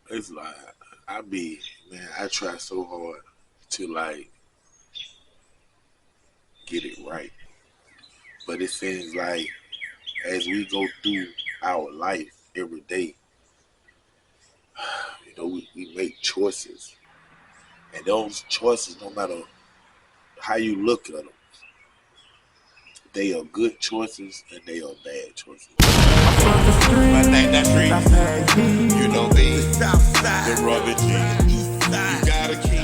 It's like I try so hard to like get it right, but it seems like as we go through our life every day, we make choices, and those choices, no matter how you look at them, they are good choices and they are bad choices. My name that street, you know me, the rubber G. You got a key,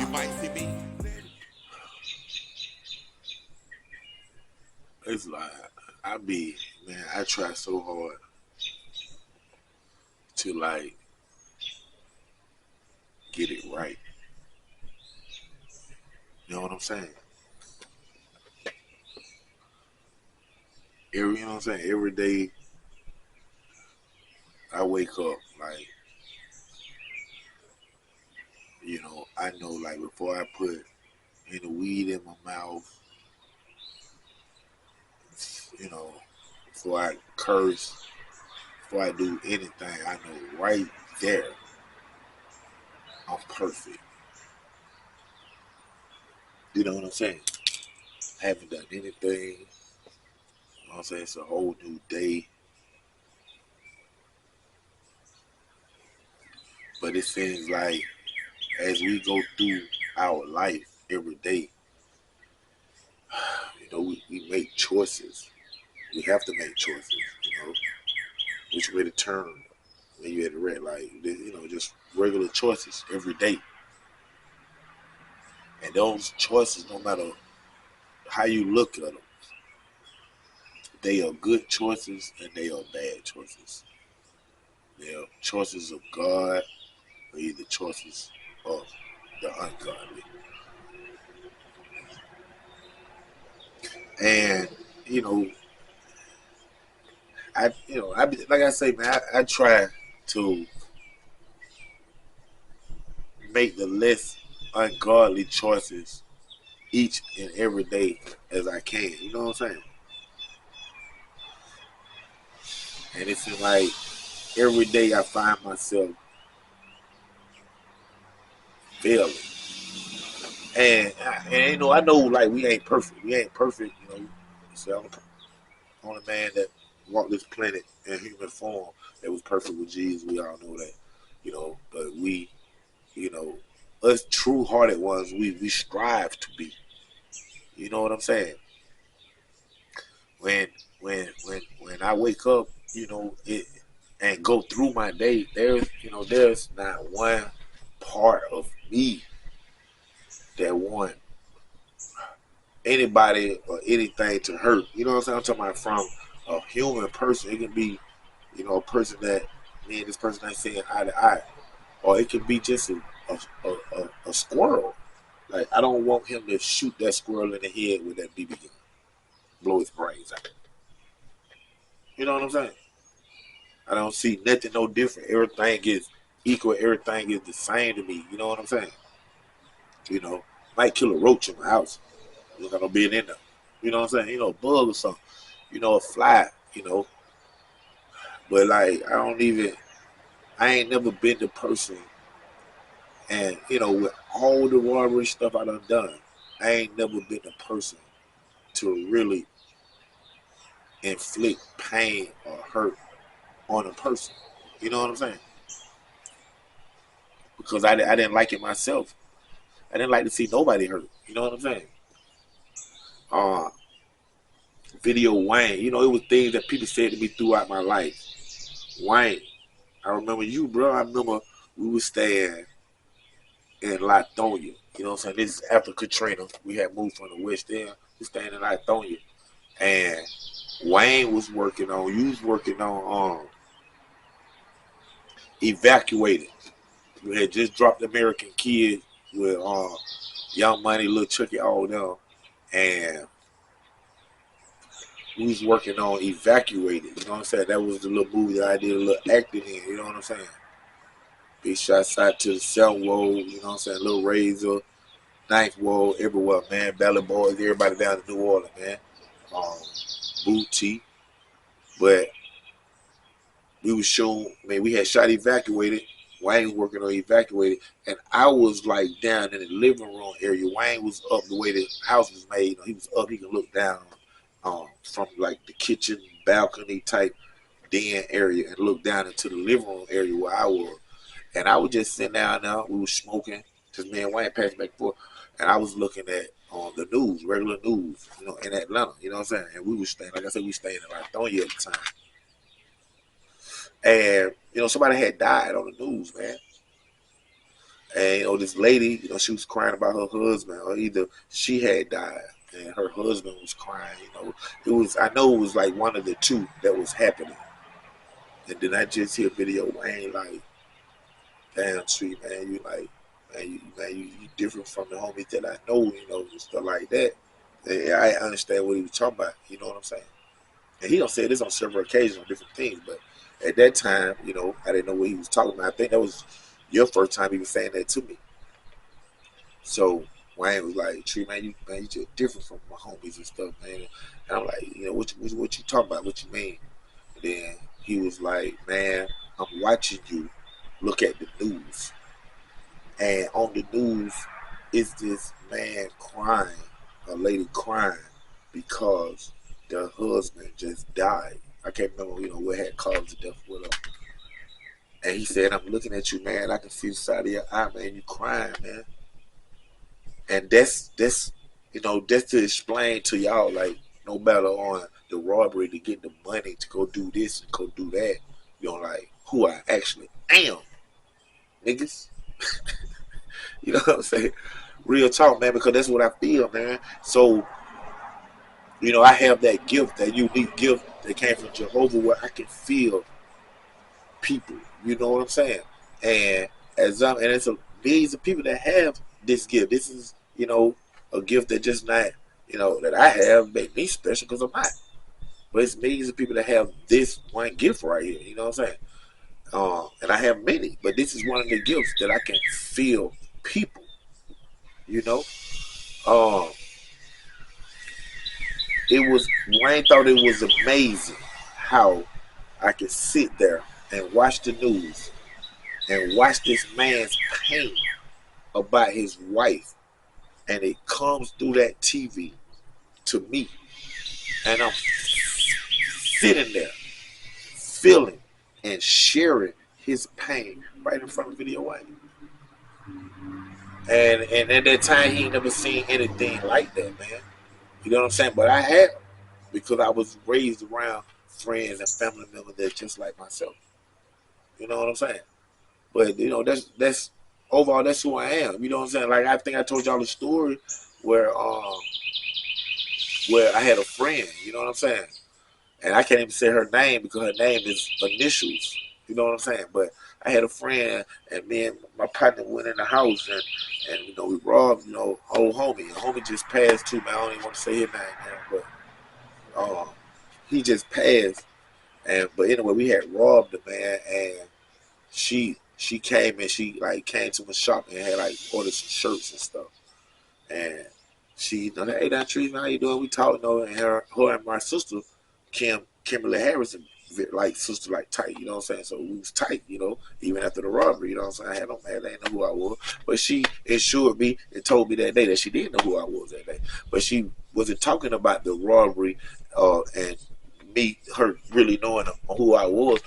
you might see me. It's like I try so hard to like get it right. You know what I'm saying? You know what I'm saying? Every day I wake up like, I know like before I put any weed in my mouth, you know, before I curse, before I do anything, I know right there I'm perfect. You know what I'm saying? I haven't done anything. You know what I'm saying? It's a whole new day. But it seems like as we go through our life every day, we make choices. We have to make choices, which way to turn when you're at the red light. Just regular choices every day. And those choices, no matter how you look at them, they are good choices and they are bad choices. They are choices of God or either choices of the ungodly. And, you know, like I say, man, I try to make the less ungodly choices each and every day as I can. You know what I'm saying? And it's like every day I find myself failing. And I know like we ain't perfect. We ain't perfect. So I'm the only man that walked this planet in human form that was perfect with Jesus. We all know that. But you know, us true hearted ones, we strive to be. You know what I'm saying? When when I wake up, it and go through my day, there's not one part of me that want anybody or anything to hurt. You know what I'm saying? I'm talking about from a human person. It can be, a person that me and this person ain't seeing eye to eye, or it can be just a squirrel. Like I don't want him to shoot that squirrel in the head with that BB gun, blow his brains out. You know what I'm saying? I don't see nothing no different. Everything gets equal. Everything is the same to me. You know what I'm saying? Might kill a roach in my house. You got no being in there. You know what I'm saying? A bug or something. A fly. But like I ain't never been the person, and with all the robbery stuff I done, I ain't never been the person to really inflict pain or hurt on a person. You know what I'm saying? Because I didn't like it myself. I didn't like to see nobody hurt. You know what I'm saying? Uh, Video Wayne. It was things that people said to me throughout my life. Wayne, I remember you, bro. I remember we were staying in Lithonia. You know what I'm saying? This is after Katrina. We had moved from the West End. We staying in Lithonia. And Wayne was working on, you was working on evacuating. We had just dropped American Kid with Young Money, Lil Chucky, all them. And we was working on evacuated. You know what I'm saying? That was the little movie that I did a little acting in. You know what I'm saying? Big shots out to the South Wall. You know what I'm saying? Little Razor, Ninth Wall, everywhere, man. Ballad Boys, everybody down to New Orleans, man. Um, Booty. But we was shown, man, we had shot evacuated. Wayne was working on evacuated, and I was like down in the living room area. Wayne was up the way the house was made. He was up. He could look down from like the kitchen balcony type den area and look down into the living room area where I was. And I was just sitting down there. We was smoking. Just me and Wayne passed back and forth. And I was looking at the news, regular news, in Atlanta. You know what I'm saying? And we was staying, like I said, we staying in Lithonia at the time. And, somebody had died on the news, man. And, this lady, she was crying about her husband, or either she had died and her husband was crying, I know it was like one of the two that was happening. And then I just hear video Wayne like, damn, Tree, man, you like, you different from the homies that I know, and stuff like that. And I understand what he was talking about, you know what I'm saying? And he don't say this on several occasions on different things, but at that time, I didn't know what he was talking about. I think that was your first time he was saying that to me. So Wayne was like, Tree, man, you just different from my homies and stuff, man. And I'm like, what you talking about? What you mean? And then he was like, man, I'm watching you look at the news. And on the news is this man crying, a lady crying because their husband just died. I can't remember, what had caused the death with her. And he said, I'm looking at you, man. I can see the side of your eye, man. You crying, man. And that's to explain to y'all, like, no matter on the robbery to get the money to go do this and go do that, like, who I actually am, niggas. You know what I'm saying? Real talk, man, because that's what I feel, man. So, I have that gift, that unique gift that came from Jehovah, where I can feel people. You know what I'm saying? And it's millions of people that have this gift. This is, a gift that just not, that I have make me special because I'm not. But it's millions of people that have this one gift right here. You know what I'm saying? And I have many, but this is one of the gifts that I can feel people. Wayne thought it was amazing how I could sit there and watch the news and watch this man's pain about his wife, and it comes through that TV to me, and I'm sitting there feeling and sharing his pain right in front of Video Wayne. And at that time, he ain't never seen anything like that, man. You know what I'm saying? But I have, because I was raised around friends and family members that's just like myself. You know what I'm saying? But that's overall, that's who I am. You know what I'm saying? Like, I think I told y'all the story where I had a friend. You know what I'm saying? And I can't even say her name because her name is initials. You know what I'm saying? But I had a friend, and me and my partner went in the house, and we robbed, old homie. A homie just passed too, man. I don't even want to say his name, man, but he just passed. But anyway, we had robbed the man, and she came, and she like came to my shop and had like ordered some shirts and stuff. And she, hey, that Trees, how you doing? We talked, and her and my sister, Kimberly Harrison, like sister, like tight, you know what I'm saying? So we was tight, even after the robbery, you know what I'm saying? I had no man, they didn't know who I was. But she assured me and told me that day that she didn't know who I was that day. But she wasn't talking about the robbery and her really knowing who I was.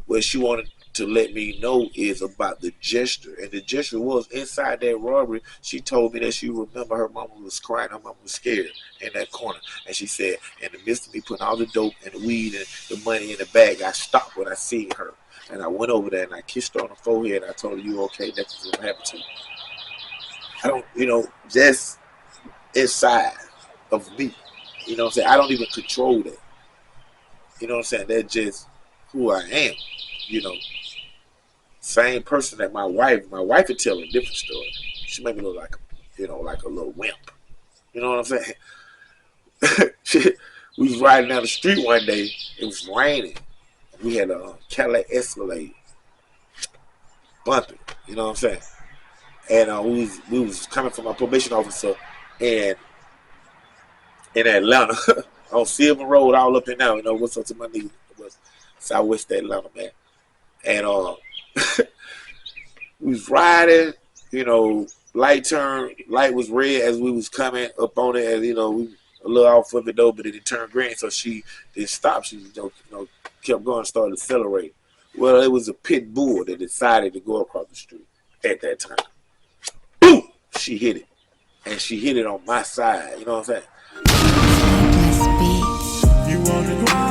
What she wanted to let me know is about the gesture. And the gesture was inside that robbery. She told me that she remember her mama was crying, her mama was scared in that corner. And she said, in the midst of me putting all the dope and the weed and the money in the bag, I stopped when I seen her. And I went over there and I kissed her on the forehead. And I told her, you okay? Nothing's going to happen to you. I don't, just inside of me. You know what I'm saying? I don't even control that. You know what I'm saying? That's just who I am. Same person that my wife would tell a different story. She made me look like, like a little wimp. You know what I'm saying? We was riding down the street one day. It was raining. We had a Cadillac Escalade bumping. You know what I'm saying? And we was coming from my probation officer in Atlanta on Silver Road, all up and down. What's up to my nigga? Southwest Atlanta, man. And We was riding, you know, light was red as we was coming up on it, as you know, we a little off of it though, but it turned green, so she didn't stop. She kept going, started accelerating. Well, it was a pit bull that decided to go across the street at that time. Boom! She hit it, and she hit it on my side. You know what I'm saying? You wanna